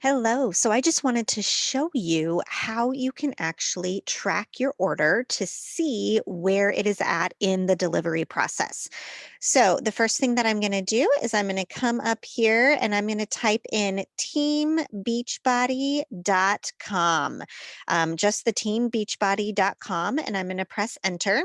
Hello. So I just wanted to show you how you can actually track your order to see where it is at in the delivery process. So the first thing that I'm going to do is I'm going to come up here and I'm going to type in teambeachbody.com, just the teambeachbody.com, and I'm going to press enter.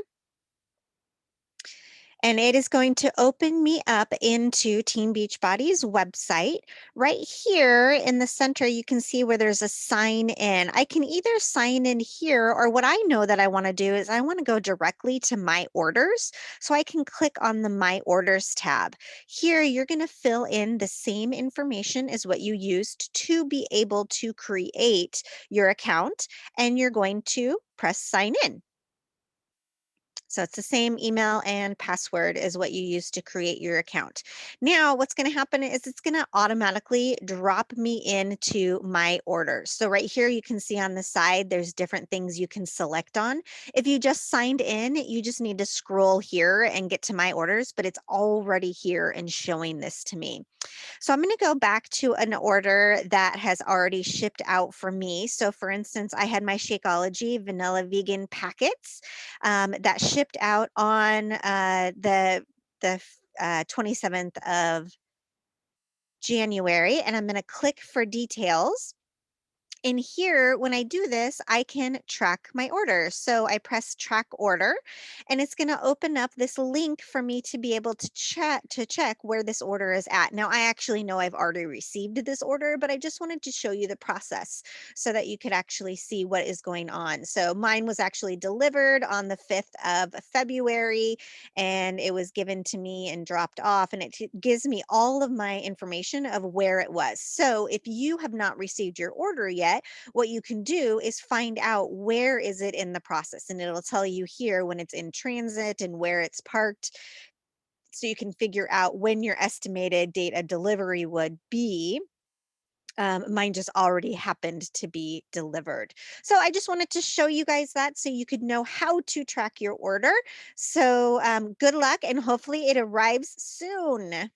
And it is going to open me up into Team Beachbody's website. Right here in the center, you can see where there's a sign in. I can either sign in here, or what I know that I want to do is I want to go directly to my orders. So I can click on the My Orders tab. Here, you're going to fill in the same information as what you used to be able to create your account, and you're going to press sign in. So it's the same email and password as what you used to create your account. Now, what's going to happen is it's going to automatically drop me into my orders. So right here, you can see on the side, there's different things you can select on. If you just signed in, you just need to scroll here and get to my orders, but it's already here and showing this to me. So I'm going to go back to an order that has already shipped out for me. So for instance, I had my Shakeology vanilla vegan packets that shipped out on the 27th of January, and I'm going to click for details. In here, when I do this, I can track my order. So I press track order, and it's going to open up this link for me to be able to check where this order is at. Now, I actually know I've already received this order, but I just wanted to show you the process so that you could actually see what is going on. So mine was actually delivered on the 5th of February, and it was given to me and dropped off, and it gives me all of my information of where it was. So if you have not received your order yet, what you can do is find out where is it in the process, and it'll tell you here when it's in transit and where it's parked, so you can figure out when your estimated date of delivery would be. Mine just already happened to be delivered. So I just wanted to show you guys that so you could know how to track your order. So good luck, and hopefully it arrives soon.